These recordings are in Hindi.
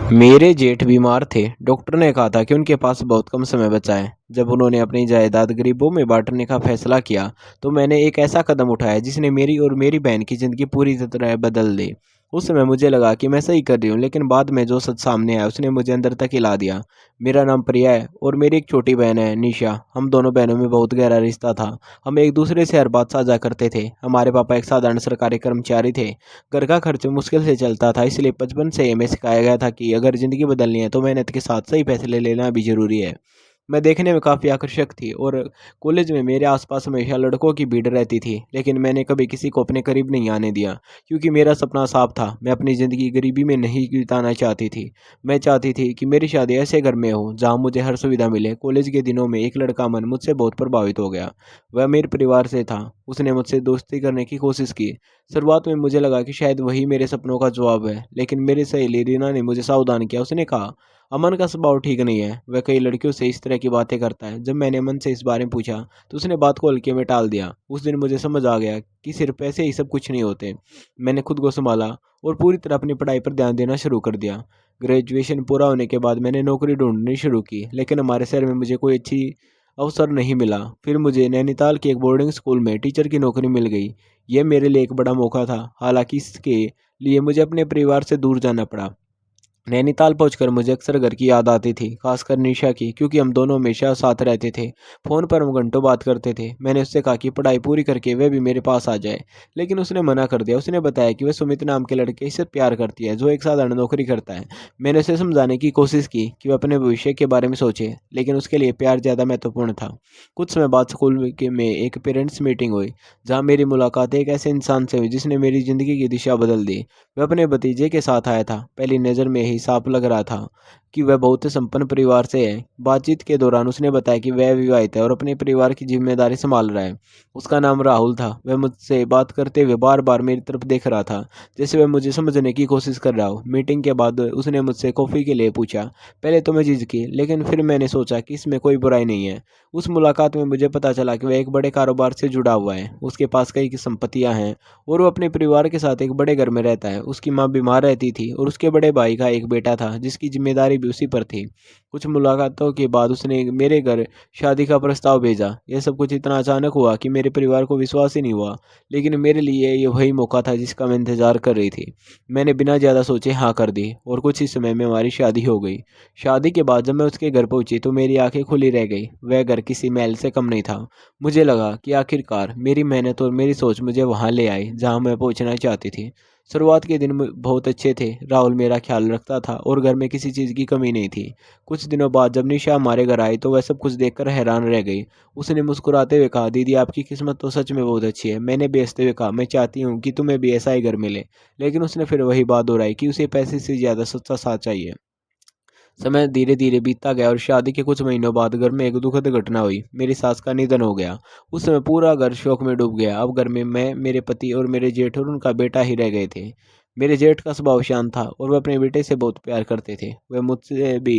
मेरे जेठ बीमार थे। डॉक्टर ने कहा था कि उनके पास बहुत कम समय बचा है। जब उन्होंने अपनी जायदाद गरीबों में बांटने का फैसला किया, तो मैंने एक ऐसा कदम उठाया जिसने मेरी और मेरी बहन की ज़िंदगी पूरी तरह बदल दी। उस समय मुझे लगा कि मैं सही कर रही हूँ, लेकिन बाद में जो सच सामने आया उसने मुझे अंदर तक हिला दिया। मेरा नाम प्रिया है और मेरी एक छोटी बहन है निशा। हम दोनों बहनों में बहुत गहरा रिश्ता था। हम एक दूसरे से हर बात साझा करते थे। हमारे पापा एक साधारण सरकारी कर्मचारी थे। घर का खर्च मुश्किल से चलता था, इसलिए बचपन से हमें सिखाया गया था कि अगर ज़िंदगी बदलनी है तो मेहनत के साथ सही फैसले लेना भी ज़रूरी है। मैं देखने में काफ़ी आकर्षक थी और कॉलेज में मेरे आसपास हमेशा लड़कों की भीड़ रहती थी, लेकिन मैंने कभी किसी को अपने करीब नहीं आने दिया, क्योंकि मेरा सपना साफ था। मैं अपनी ज़िंदगी गरीबी में नहीं बिताना चाहती थी। मैं चाहती थी कि मेरी शादी ऐसे घर में हो जहाँ मुझे हर सुविधा मिले। कॉलेज के दिनों में एक लड़का मन मुझसे बहुत प्रभावित हो गया। वह मेरे परिवार से था। उसने मुझसे दोस्ती करने की कोशिश की। शुरुआत में मुझे लगा कि शायद वही मेरे सपनों का जवाब है, लेकिन मेरी सहेली रीना ने मुझे सावधान किया। उसने कहा, अमन का स्वभाव ठीक नहीं है, वह कई लड़कियों से इस तरह की बातें करता है। जब मैंने अमन से इस बारे में पूछा, तो उसने बात को हल्के में टाल दिया। उस दिन मुझे समझ आ गया कि सिर्फ पैसे ही सब कुछ नहीं होते। मैंने खुद को संभाला और पूरी तरह अपनी पढ़ाई पर ध्यान देना शुरू कर दिया। ग्रेजुएशन पूरा होने के बाद मैंने नौकरी ढूंढनी शुरू की, लेकिन हमारे शहर में मुझे कोई अच्छी अवसर नहीं मिला। फिर मुझे नैनीताल के एक बोर्डिंग स्कूल में टीचर की नौकरी मिल गई। यह मेरे लिए एक बड़ा मौका था, हालांकि इसके लिए मुझे अपने परिवार से दूर जाना पड़ा। नैनीताल पहुंचकर मुझे अक्सर घर की याद आती थी, खासकर निशा की, क्योंकि हम दोनों हमेशा साथ रहते थे। फ़ोन पर हम घंटों बात करते थे। मैंने उससे कहा कि पढ़ाई पूरी करके वह भी मेरे पास आ जाए, लेकिन उसने मना कर दिया। उसने बताया कि वह सुमित नाम के लड़के से प्यार करती है, जो एक साधारण नौकरी करता है। मैंने उसे समझाने की कोशिश की कि वह अपने भविष्य के बारे में सोचे, लेकिन उसके लिए प्यार ज़्यादा महत्वपूर्ण था। कुछ समय बाद में एक पेरेंट्स मीटिंग हुई, जहाँ मेरी मुलाकात एक ऐसे इंसान से हुई जिसने मेरी ज़िंदगी की दिशा बदल दी। वह अपने भतीजे के साथ आया था। पहली नज़र में ही साफ लग रहा था कि वह बहुत संपन्न परिवार से है। बातचीत के दौरान उसने बताया कि वह विवाहित है और अपने परिवार की जिम्मेदारी संभाल रहा है। उसका नाम राहुल था। वह मुझसे बात करते हुए बार बार मेरी तरफ देख रहा था, जैसे वह मुझे समझने की कोशिश कर रहा हो। मीटिंग के बाद उसने मुझसे कॉफ़ी के लिए पूछा। पहले तो मैं झिझकी, लेकिन फिर मैंने सोचा कि इसमें कोई बुराई नहीं है। उस मुलाकात में मुझे पता चला कि वह एक बड़े कारोबार से जुड़ा हुआ है। उसके पास कई संपत्तियां हैं और वो अपने परिवार के साथ एक बड़े घर में रहता है। उसकी माँ बीमार रहती थी और उसके बड़े भाई का एक बेटा था, जिसकी जिम्मेदारी भी उसी पर थी। कुछ मुलाकातों के बाद उसने मेरे घर शादी का प्रस्ताव भेजा। यह सब कुछ इतना अचानक हुआ कि मेरे परिवार को विश्वास ही नहीं हुआ, लेकिन मेरे लिए ये वही मौका था जिसका मैं इंतजार कर रही थी। मैंने बिना ज़्यादा सोचे हाँ कर दी और कुछ ही समय में हमारी शादी हो गई। शादी के बाद जब मैं उसके घर पहुंची तो मेरी आंखें खुली रह गई। वह घर किसी महल से कम नहीं था। मुझे लगा कि आखिरकार मेरी मेहनत और मेरी सोच मुझे वहाँ ले आई जहाँ मैं पहुँचना चाहती थी। शुरुआत के दिन बहुत अच्छे थे। राहुल मेरा ख्याल रखता था और घर में किसी चीज़ की कमी नहीं थी। कुछ दिनों बाद जब निशा हमारे घर आई तो वह सब कुछ देखकर हैरान रह गई। उसने मुस्कुराते हुए कहा, दीदी आपकी किस्मत तो सच में बहुत अच्छी है। मैंने भी हंसते हुए कहा, मैं चाहती हूँ कि तुम्हें भी ऐसा ही घर मिले। लेकिन उसने फिर वही बात दोहराई कि उसे पैसे से ज़्यादा सच्चा साथ चाहिए। समय धीरे धीरे बीतता गया और शादी के कुछ महीनों बाद घर में एक दुखद घटना हुई। मेरी सास का निधन हो गया। उस समय पूरा घर शोक में डूब गया। अब घर में मैं, मेरे पति और मेरे जेठ और उनका बेटा ही रह गए थे। मेरे जेठ का स्वभाव शांत था और वह अपने बेटे से बहुत प्यार करते थे। वह मुझसे भी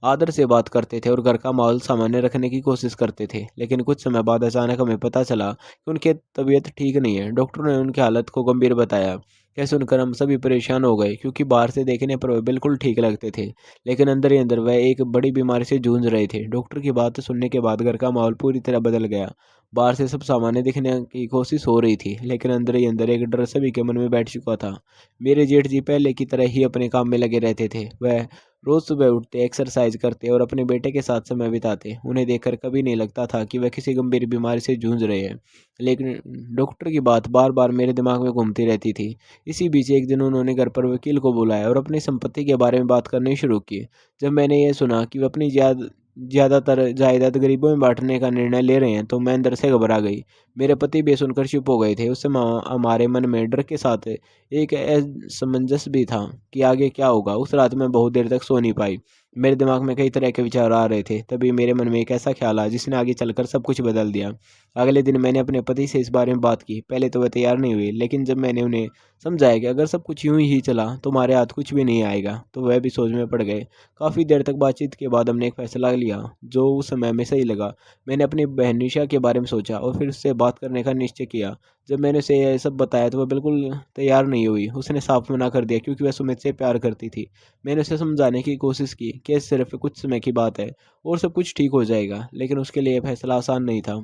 आदर से बात करते थे और घर का माहौल सामान्य रखने की कोशिश करते थे। लेकिन कुछ समय बाद अचानक हमें पता चला कि उनकी तबीयत ठीक नहीं है। डॉक्टर ने उनकी हालत को गंभीर बताया। यह सुनकर हम सभी परेशान हो गए, क्योंकि बाहर से देखने पर वे बिल्कुल ठीक लगते थे, लेकिन अंदर ही अंदर वह एक बड़ी बीमारी से जूझ रहे थे। डॉक्टर की बात सुनने के बाद घर का माहौल पूरी तरह बदल गया। बाहर से सब सामान्य दिखने की कोशिश हो रही थी, लेकिन अंदर ही अंदर एक डर सभी के मन में बैठ चुका था। मेरे जेठ जी पहले की तरह ही अपने काम में लगे रहते थे। वह रोज सुबह उठते, एक्सरसाइज करते और अपने बेटे के साथ समय बिताते। उन्हें देखकर कभी नहीं लगता था कि वह किसी गंभीर बीमारी से जूझ रहे हैं। लेकिन डॉक्टर की बात बार बार मेरे दिमाग में घूमती रहती थी। इसी बीच एक दिन उन्होंने घर पर वकील को बुलाया और अपनी संपत्ति के बारे में बात करनी शुरू की। जब मैंने ये सुना कि वे अपनी ज़्यादातर जायदाद गरीबों में बांटने का निर्णय ले रहे हैं, तो मैं अंदर से घबरा गई। मेरे पति भी सुनकर चुप हो गए थे। उस समय हमारे मन में डर के साथ एक असमंजस भी था कि आगे क्या होगा। उस रात में बहुत देर तक सो नहीं पाई। मेरे दिमाग में कई तरह के विचार आ रहे थे। तभी मेरे मन में एक ऐसा ख्याल आया जिसने आगे चलकर सब कुछ बदल दिया। अगले दिन मैंने अपने पति से इस बारे में बात की। पहले तो वह तैयार नहीं हुए, लेकिन जब मैंने उन्हें समझाया कि अगर सब कुछ यूं ही चला तो हमारे हाथ कुछ भी नहीं आएगा, तो वह भी सोच में पड़ गए। काफ़ी देर तक बातचीत के बाद हमने एक फैसला लिया जो उस समय में सही लगा। मैंने अपनी बहन निशा के बारे में सोचा और फिर उससे बात करने का निश्चय किया। जब मैंने उसे ये सब बताया तो वह बिल्कुल तैयार नहीं हुई। उसने साफ मना कर दिया क्योंकि वह सुमित से प्यार करती थी। मैंने उसे समझाने की कोशिश की कि ये सिर्फ कुछ समय की बात है और सब कुछ ठीक हो जाएगा, लेकिन उसके लिए फैसला आसान नहीं था।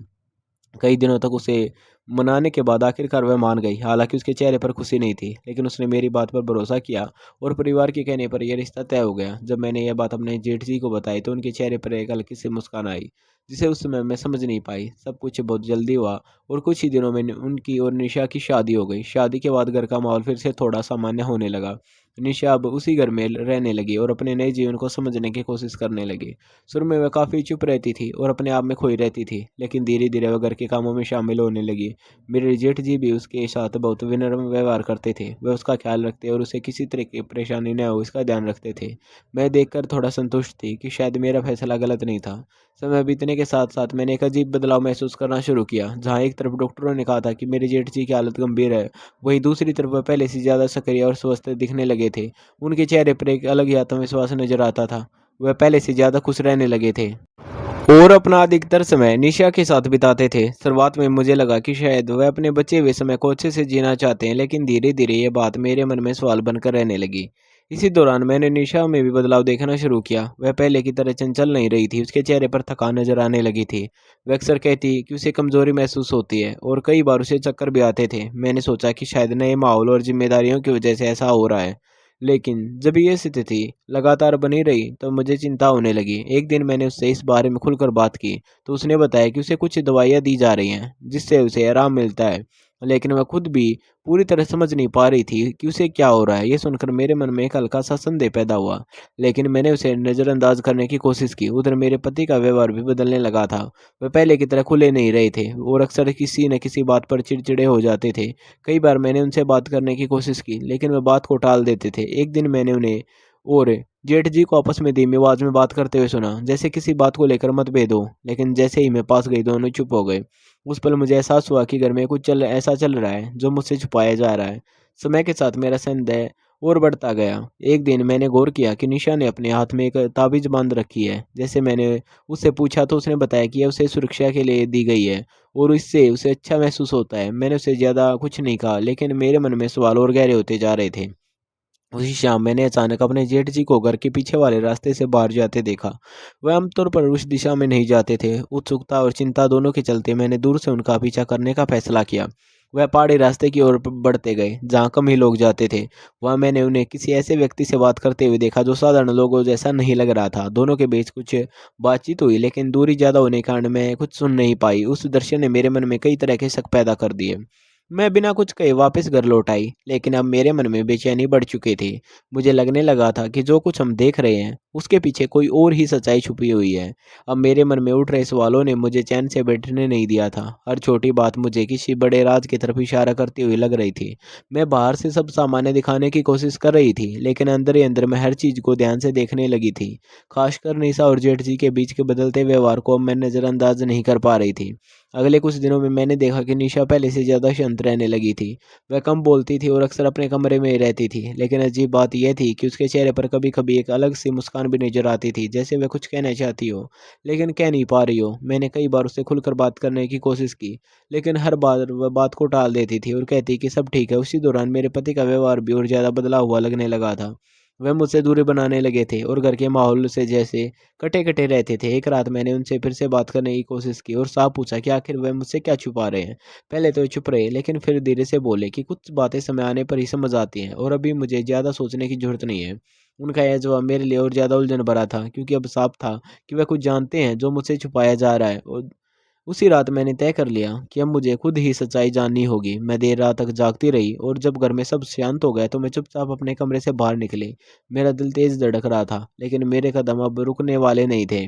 कई दिनों तक उसे मनाने के बाद आखिरकार वह मान गई। हालांकि उसके चेहरे पर खुशी नहीं थी, लेकिन उसने मेरी बात पर भरोसा किया और परिवार के कहने पर यह रिश्ता तय हो गया। जब मैंने यह बात अपने जेठ जी को बताई तो उनके चेहरे पर एक हल्की सी मुस्कान आई, जिसे उस समय मैं समझ नहीं पाई। सब कुछ बहुत जल्दी हुआ और कुछ ही दिनों में उनकी और निशा की शादी हो गई। शादी के बाद घर का माहौल फिर से थोड़ा सामान्य होने लगा। निशा अब उसी घर में रहने लगी और अपने नए जीवन को समझने की कोशिश करने लगी। शुरू में वह काफ़ी चुप रहती थी और अपने आप में खोई रहती थी, लेकिन धीरे धीरे वह घर के कामों में शामिल होने लगी। मेरे जेठ जी भी उसके साथ बहुत विनम्र व्यवहार करते थे। वह उसका ख्याल रखते और उसे किसी तरह की परेशानी न हो इसका ध्यान रखते थे। मैं देखकर थोड़ा संतुष्ट थी कि शायद मेरा फैसला गलत नहीं था। समय बीतने के साथ साथ मैंने एक अजीब बदलाव महसूस करना शुरू किया। जहाँ एक तरफ डॉक्टरों ने कहा था कि मेरे जेठ जी की हालत गंभीर है, वहीं दूसरी तरफ वह पहले से ज़्यादा सक्रिय और स्वस्थ दिखने लगे थे। उनके चेहरे पर एक अलग ही आत्मविश्वास नजर आता था। वह पहले से ज़्यादा खुश रहने लगे थे और अपना अधिकतर समय निशा के साथ बिताते थे। शुरुआत में मुझे लगा कि शायद वह अपने बचे हुए समय को अच्छे से जीना चाहते हैं, लेकिन धीरे धीरे ये बात मेरे मन में सवाल बनकर रहने लगी। इसी दौरान मैंने निशा में भी बदलाव देखना शुरू किया। वह पहले की तरह चंचल नहीं रही थी। उसके चेहरे पर थकान नजर आने लगी थी। वह अक्सर कहती कि उसे कमजोरी महसूस होती है और कई बार उसे चक्कर भी आते थे। मैंने सोचा कि शायद नए माहौल और जिम्मेदारियों की वजह से ऐसा हो रहा है, लेकिन जब ये स्थिति लगातार बनी रही तो मुझे चिंता होने लगी। एक दिन मैंने उससे इस बारे में खुलकर बात की तो उसने बताया कि उसे कुछ दवाइयाँ दी जा रही हैं जिससे उसे आराम मिलता है, लेकिन वह खुद भी पूरी तरह समझ नहीं पा रही थी कि उसे क्या हो रहा है। ये सुनकर मेरे मन में एक हल्का सा संदेह पैदा हुआ, लेकिन मैंने उसे नज़रअंदाज करने की कोशिश की। उधर मेरे पति का व्यवहार भी बदलने लगा था। वह पहले की तरह खुले नहीं रहे थे और अक्सर किसी न किसी बात पर चिड़चिड़े हो जाते थे। कई बार मैंने उनसे बात करने की कोशिश की, लेकिन वे बात को टाल देते थे। एक दिन मैंने उन्हें और जेठ जी को आपस में धीमी आवाज में बात करते हुए सुना, जैसे किसी बात को लेकर मतभेद हो। लेकिन जैसे ही मैं पास गई दोनों चुप हो गए। उस पल मुझे एहसास हुआ कि घर में कुछ ऐसा चल रहा है जो मुझसे छुपाया जा रहा है। समय के साथ मेरा संदेह और बढ़ता गया। एक दिन मैंने गौर किया कि निशा ने अपने हाथ में एक ताबीज बांध रखी है। जैसे मैंने उससे पूछा तो उसने बताया कि यह उसे सुरक्षा के लिए दी गई है और इससे उसे अच्छा महसूस होता है। मैंने उसे ज़्यादा कुछ नहीं कहा, लेकिन मेरे मन में सवाल और गहरे होते जा रहे थे। उसी शाम मैंने अचानक अपने जेठ जी को घर के पीछे वाले रास्ते से बाहर जाते देखा। वह आमतौर पर उस दिशा में नहीं जाते थे। उत्सुकता और चिंता दोनों के चलते मैंने दूर से उनका पीछा करने का फैसला किया। वह पहाड़ी रास्ते की ओर बढ़ते गए जहाँ कम ही लोग जाते थे। वहाँ मैंने उन्हें किसी ऐसे व्यक्ति से बात करते हुए देखा जो साधारण लोगों जैसा नहीं लग रहा था। दोनों के बीच कुछ बातचीत हुई, लेकिन दूरी ज़्यादा होने के कारण मैं कुछ सुन नहीं पाई। उस दृश्य ने मेरे मन में कई तरह के शक पैदा कर दिए। मैं बिना कुछ कहे वापस घर लौट आई, लेकिन अब मेरे मन में बेचैनी बढ़ चुकी थी। मुझे लगने लगा था कि जो कुछ हम देख रहे हैं, उसके पीछे कोई और ही सच्चाई छुपी हुई है। अब मेरे मन में उठ रहे सवालों ने मुझे चैन से बैठने नहीं दिया था। हर छोटी बात मुझे किसी बड़े राज की तरफ इशारा करती हुई लग रही थी। मैं बाहर से सब सामान्य दिखाने की कोशिश कर रही थी, लेकिन अंदर ही अंदर मैं हर चीज को ध्यान से देखने लगी थी। खासकर निशा और जेठ जी के बीच के बदलते व्यवहार को अब मैं नजरअंदाज नहीं कर पा रही थी। अगले कुछ दिनों में मैंने देखा कि निशा पहले से ज़्यादा शांत रहने लगी थी। वह कम बोलती थी और अक्सर अपने कमरे में ही रहती थी, लेकिन अजीब बात यह थी कि उसके चेहरे पर कभी-कभी एक अलग सी मुस्कान भी नज़र आती थी, जैसे वह कुछ कहना चाहती हो, लेकिन कह नहीं पा रही हो। मैंने कई बार उससे खुलकर बात करने की कोशिश की, लेकिन हर बार वह बात को टाल देती थी और कहती कि सब ठीक है। उसी दौरान मेरे पति का व्यवहार भी और ज़्यादा बदला हुआ लगने लगा था। वह मुझसे दूरी बनाने लगे थे और घर के माहौल से जैसे कटे-कटे रहते थे। एक रात मैंने उनसे फिर से बात करने की कोशिश की और साफ पूछा कि आखिर वह मुझसे क्या छुपा रहे हैं। पहले तो वे चुप रहे, लेकिन फिर धीरे से बोले कि कुछ बातें समय आने पर ही समझ आती हैं और अभी मुझे ज़्यादा सोचने की ज़रूरत नहीं है। उनका यह जवाब मेरे लिए और ज़्यादा उलझन भरा था, क्योंकि अब साफ था कि वह कुछ जानते हैं जो मुझसे छुपाया जा रहा है। और उसी रात मैंने तय कर लिया कि अब मुझे खुद ही सच्चाई जाननी होगी। मैं देर रात तक जागती रही और जब घर में सब शांत हो गए तो मैं चुपचाप अपने कमरे से बाहर निकली। मेरा दिल तेज धड़क रहा था, लेकिन मेरे कदम अब रुकने वाले नहीं थे।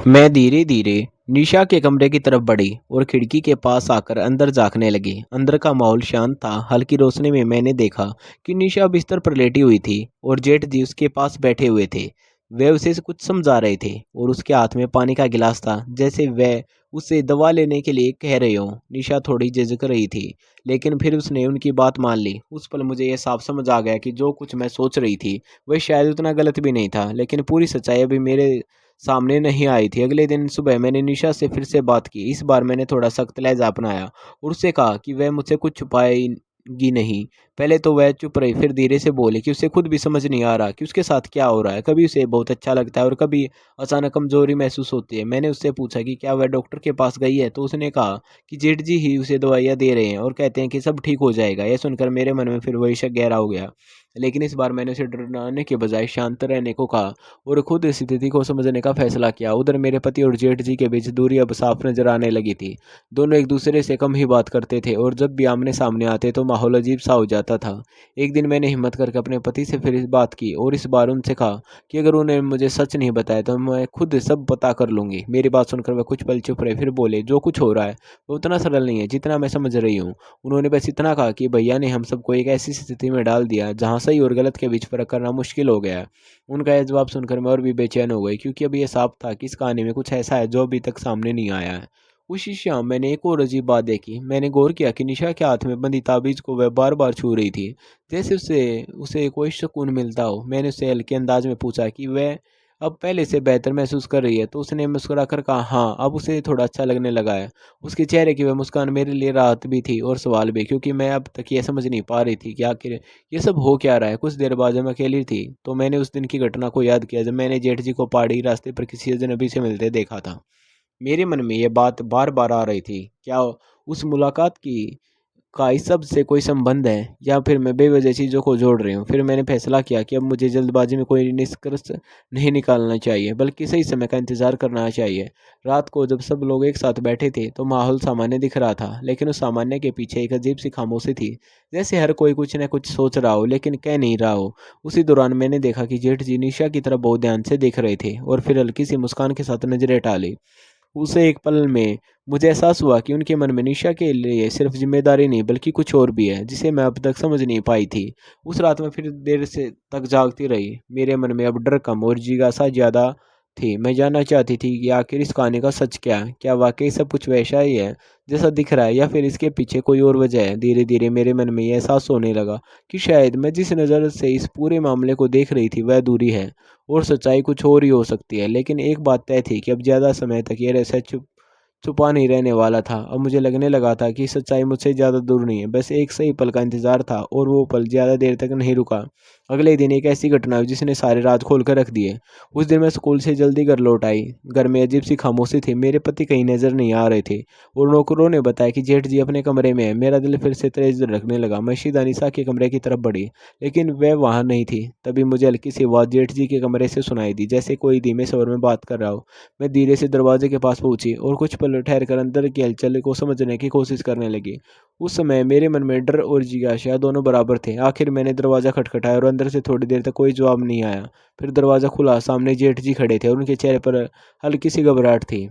मैं धीरे धीरे निशा के कमरे की तरफ बढ़ी और खिड़की के पास आकर अंदर झांकने लगी। अंदर का माहौल शांत था। हल्की रोशनी में मैंने देखा कि निशा बिस्तर पर लेटी हुई थी और जेठ जी उसके पास बैठे हुए थे। वे उसे कुछ समझा रहे थे और उसके हाथ में पानी का गिलास था, जैसे वह उसे दवा लेने के लिए कह रहे हो। निशा थोड़ी झिझक रही थी, लेकिन फिर उसने उनकी बात मान ली। उस पल मुझे यह साफ समझ आ गया कि जो कुछ मैं सोच रही थी वह शायद उतना गलत भी नहीं था, लेकिन पूरी सच्चाई अभी मेरे सामने नहीं आई थी। अगले दिन सुबह मैंने निशा से फिर से बात की। इस बार मैंने थोड़ा सख्त लहज़ा अपनाया और उससे कहा कि वह मुझसे कुछ छुपाएगी नहीं। पहले तो वह चुप रही, फिर धीरे से बोली कि उसे खुद भी समझ नहीं आ रहा कि उसके साथ क्या हो रहा है। कभी उसे बहुत अच्छा लगता है और कभी अचानक कमज़ोरी महसूस होती है। मैंने उससे पूछा कि क्या वह डॉक्टर के पास गई है, तो उसने कहा कि जेठ जी ही उसे दवाइयाँ दे रहे हैं और कहते हैं कि सब ठीक हो जाएगा। यह सुनकर मेरे मन में फिर वही शक गहरा हो गया। लेकिन इस बार मैंने उसे डराने के बजाय शांत रहने को कहा और खुद इस स्थिति को समझने का फैसला किया। उधर मेरे पति और जेठ जी के बीच दूरी अब साफ नजर आने लगी थी। दोनों एक दूसरे से कम ही बात करते थे और जब भी आमने सामने आते तो माहौल अजीब सा हो जाता था। एक दिन मैंने हिम्मत करके अपने पति से फिर इस बात की और इस बार उनसे कहा कि अगर उन्हें मुझे सच नहीं बताया तो मैं खुद सब पता कर लूंगी। मेरी बात सुनकर वह कुछ पल चुप रहे, फिर बोले, जो कुछ हो रहा है वो उतना सरल नहीं है जितना मैं समझ रही हूँ। उन्होंने बस इतना कहा कि भैया ने हम सबको एक ऐसी स्थिति में डाल दिया जहाँ सही और गलत के बीच फर्क करना मुश्किल हो गया है। उनका यह जवाब सुनकर मैं और भी बेचैन हो गई, क्योंकि अब यह साफ था कि इस कहानी में कुछ ऐसा है जो अभी तक सामने नहीं आया है। उसी शाम मैंने एक और अजीब बात देखी। मैंने गौर किया कि निशा के हाथ में बंधी ताबीज को वह बार बार छू रही थी, जैसे उसे उसे कोई सुकून मिलता हो। मैंने उससे हल्के अंदाज में पूछा कि वह अब पहले से बेहतर महसूस कर रही है, तो उसने मुस्कुराकर कहा, हाँ, अब उसे थोड़ा अच्छा लगने लगा है। उसके चेहरे की वह मुस्कान मेरे लिए राहत भी थी और सवाल भी, क्योंकि मैं अब तक ये समझ नहीं पा रही थी कि आखिर ये सब हो क्या रहा है। कुछ देर बाद जब मैं अकेली थी तो मैंने उस दिन की घटना को याद किया जब मैंने जेठ जी को पहाड़ी रास्ते पर किसी अजनबी से मिलते देखा था। मेरे मन में ये बात बार बार आ रही थी, क्या उस मुलाकात की का इस सब से कोई संबंध है, या फिर मैं बेवजह चीज़ों को जोड़ रही हूँ। फिर मैंने फैसला किया कि अब मुझे जल्दबाजी में कोई निष्कर्ष नहीं निकालना चाहिए, बल्कि सही समय का इंतजार करना चाहिए। रात को जब सब लोग एक साथ बैठे थे तो माहौल सामान्य दिख रहा था, लेकिन उस सामान्य के पीछे एक अजीब सी खामोशी थी, जैसे हर कोई कुछ न कुछ सोच रहा हो लेकिन कह नहीं रहा हो। उसी दौरान मैंने देखा कि जेठ जी निशा की तरफ बहुत ध्यान से देख रहे थे और फिर हल्की सी मुस्कान के साथ नजरें टाली। उसे एक पल में मुझे एहसास हुआ कि उनके मन में निशा के लिए सिर्फ जिम्मेदारी नहीं बल्कि कुछ और भी है, जिसे मैं अब तक समझ नहीं पाई थी। उस रात में फिर देर से तक जागती रही। मेरे मन में अब डर कम और जिज्ञासा ज़्यादा थी। मैं जानना चाहती थी कि आखिर इस कहानी का सच क्या है। क्या वाकई सब कुछ वैसा ही है जैसा दिख रहा है, या फिर इसके पीछे कोई और वजह है। धीरे धीरे मेरे मन में यह एहसास होने लगा कि शायद मैं जिस नज़र से इस पूरे मामले को देख रही थी वह दूरी है और सच्चाई कुछ और ही हो सकती है। लेकिन एक बात तय थी कि अब ज़्यादा समय तक ये रहस्य छुपा नहीं रहने वाला था। अब मुझे लगने लगा था कि सच्चाई मुझसे ज़्यादा दूर नहीं है, बस एक सही पल का इंतज़ार था, और वो पल ज़्यादा देर तक नहीं रुका। अगले दिन एक ऐसी घटना हुई जिसने सारी रात खोल कर रख दिए। उस दिन मैं स्कूल से जल्दी घर लौट आई। घर में अजीब सी खामोशी थी। मेरे पति कहीं नज़र नहीं आ रहे थे और नौकरों ने बताया कि जेठ जी अपने कमरे में है। मेरा दिल फिर से तेज धड़कने लगा। मैं सीधा निशा के कमरे की तरफ बढ़ी, लेकिन वह वहाँ नहीं थी। तभी मुझे हल्की सी आवाज़ जेठ जी के कमरे से सुनाई दी, जैसे कोई धीमे स्वर में बात कर रहा हो। मैं धीरे से दरवाजे के पास पहुंची और कुछ पल ठहरकर अंदर की हलचल को समझने की कोशिश करने लगी। उस समय मेरे मन में डर और जिज्ञासा दोनों बराबर थे। आखिर मैंने दरवाज़ा खटखटाया और अंदर से थोड़ी देर तक कोई जवाब नहीं आया। फिर दरवाज़ा खुला। सामने जेठ जी खड़े थे और उनके चेहरे पर हल्की सी घबराहट थी,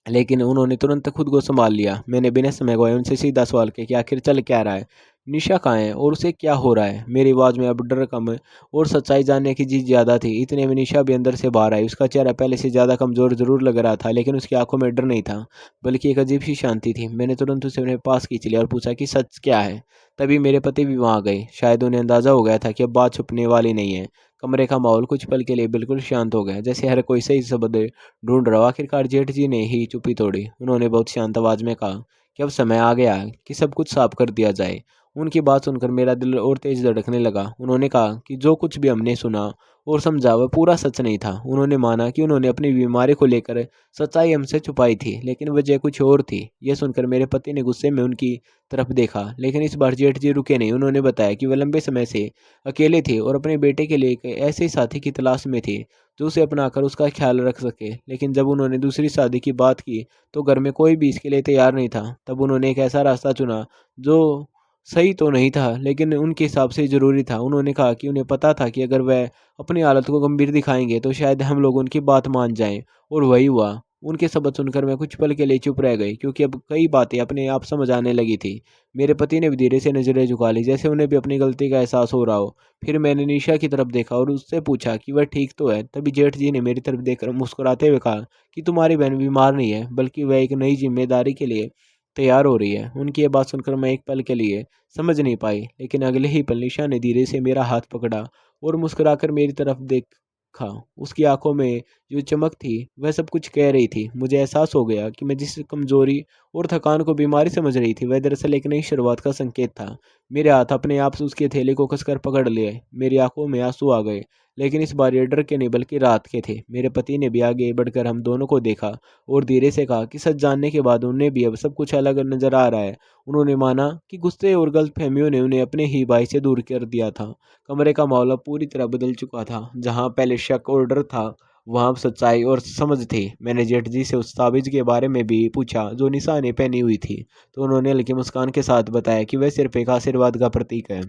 लेकिन उन्होंने तुरंत खुद को संभाल लिया। मैंने बिना समय गवाए उनसे सीधा सवाल किया कि आखिर चल क्या रहा है? निशा कहाँ है और उसे क्या हो रहा है? मेरी आवाज़ में अब डर कम और सच्चाई जानने की जिद ज़्यादा थी। इतने में निशा भी अंदर से बाहर आई। उसका चेहरा पहले से ज़्यादा कमज़ोर ज़रूर लग रहा था, लेकिन उसकी आंखों में डर नहीं था, बल्कि एक अजीब सी शांति थी। मैंने तुरंत उसे अपने पास खींच लिया और पूछा कि सच क्या है? तभी मेरे पति भी वहाँ आ गए। शायद उन्हें अंदाज़ा हो गया था कि अब बात छुपने वाली नहीं है। कमरे का माहौल कुछ पल के लिए बिल्कुल शांत हो गया, जैसे हर कोई सही शब्द ढूंढ रहा हो। आखिरकार जेठ जी ने ही चुप्पी तोड़ी। उन्होंने बहुत शांत आवाज में कहा कि अब समय आ गया है कि सब कुछ साफ कर दिया जाए। उनकी बात सुनकर मेरा दिल और तेज धड़कने लगा। उन्होंने कहा कि जो कुछ भी हमने सुना और समझा वह पूरा सच नहीं था। उन्होंने माना कि उन्होंने अपनी बीमारी को लेकर सच्चाई हमसे छुपाई थी, लेकिन वजह कुछ और थी। यह सुनकर मेरे पति ने गुस्से में उनकी तरफ देखा, लेकिन इस बार जेठ जी रुके नहीं। उन्होंने बताया कि वह लंबे समय से अकेले थे और अपने बेटे के लिए एक ऐसे साथी की तलाश में थे जो उसे अपनाकर उसका ख्याल रख सके। लेकिन जब उन्होंने दूसरी शादी की बात की तो घर में कोई भी इसके लिए तैयार नहीं था। तब उन्होंने एक ऐसा रास्ता चुना जो सही तो नहीं था, लेकिन उनके हिसाब से ज़रूरी था। उन्होंने कहा कि उन्हें पता था कि अगर वह अपनी हालत को गंभीर दिखाएंगे तो शायद हम लोग उनकी बात मान जाएं, और वही हुआ। उनके शब्द सुनकर मैं कुछ पल के लिए चुप रह गई, क्योंकि अब कई बातें अपने आप समझ आने लगी थी। मेरे पति ने भी धीरे से नजरें झुका ली, जैसे उन्हें भी अपनी गलती का एहसास हो रहा हो। फिर मैंने निशा की तरफ देखा और उससे पूछा कि वह ठीक तो है। तभी जेठ जी ने मेरी तरफ देखकर मुस्कुराते हुए कहा कि तुम्हारी बहन बीमार नहीं है, बल्कि वह एक नई जिम्मेदारी के लिए तैयार हो रही है। उनकी ये बात सुनकर मैं एक पल के लिए समझ नहीं पाई, लेकिन अगले ही पल निशा ने धीरे से मेरा हाथ पकड़ा और मुस्कुराकर मेरी तरफ देख देखा। उसकी आंखों में जो चमक थी वह सब कुछ कह रही थी। मुझे एहसास हो गया कि मैं जिस कमजोरी और थकान को बीमारी समझ रही थी वह दरअसल एक नई शुरुआत का संकेत था। मेरे हाथ अपने आप से उसके थैले को कसकर पकड़ लिए। मेरी आंखों में आंसू आ गए, लेकिन इस बार ये डर के नहीं बल्कि राहत के थे। मेरे पति ने भी आगे बढ़कर हम दोनों को देखा और धीरे से कहा कि सच जानने के बाद उन्हें भी अब सब कुछ अलग नजर आ रहा है। उन्होंने माना कि गुस्से और गलतफहमियों ने उन्हें अपने ही भाई से दूर कर दिया था। कमरे का माहौल अब पूरी तरह बदल चुका था। जहाँ पहले शक और डर था, वहाँ अब सच्चाई और समझ थी। मैंने जेठ जी से उस ताबीज़ के बारे में भी पूछा जो निशा ने पहनी हुई थी, तो उन्होंने हल्की मुस्कान के साथ बताया कि वह सिर्फ एक आशीर्वाद का प्रतीक है,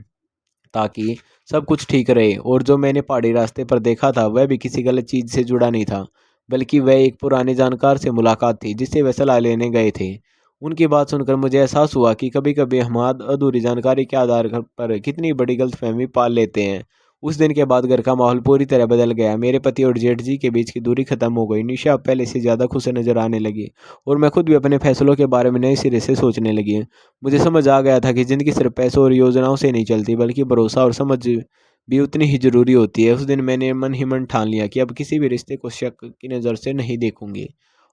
ताकि सब कुछ ठीक रहे। और जो मैंने पहाड़ी रास्ते पर देखा था वह भी किसी गलत चीज़ से जुड़ा नहीं था, बल्कि वह एक पुराने जानकार से मुलाकात थी जिससे वह सलाह लेने गए थे। उनकी बात सुनकर मुझे एहसास हुआ कि कभी-कभी हम अधूरी जानकारी के आधार पर कितनी बड़ी गलतफहमी पाल लेते हैं। उस दिन के बाद घर का माहौल पूरी तरह बदल गया। मेरे पति और जेठ जी के बीच की दूरी खत्म हो गई। निशा अब पहले से ज़्यादा खुश नजर आने लगी और मैं खुद भी अपने फैसलों के बारे में नए सिरे से सोचने लगी। मुझे समझ आ गया था कि ज़िंदगी सिर्फ पैसों और योजनाओं से नहीं चलती, बल्कि भरोसा और समझ भी उतनी ही ज़रूरी होती है। उस दिन मैंने मन ही मन ठान लिया कि अब किसी भी रिश्ते को शक की नज़र से नहीं देखूंगी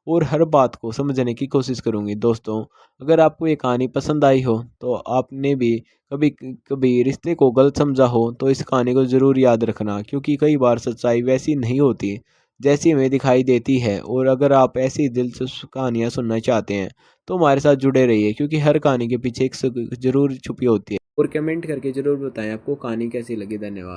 और हर बात को समझने की कोशिश करूंगी। दोस्तों, अगर आपको ये कहानी पसंद आई हो, तो आपने भी कभी कभी रिश्ते को गलत समझा हो, तो इस कहानी को ज़रूर याद रखना, क्योंकि कई बार सच्चाई वैसी नहीं होती जैसी हमें दिखाई देती है। और अगर आप ऐसी दिलचस्प कहानियाँ सुनना चाहते हैं, तो हमारे साथ जुड़े रहिए, क्योंकि हर कहानी के पीछे एक सुख ज़रूर छुपी होती है। और कमेंट करके ज़रूर बताएं आपको कहानी कैसी लगी। धन्यवाद।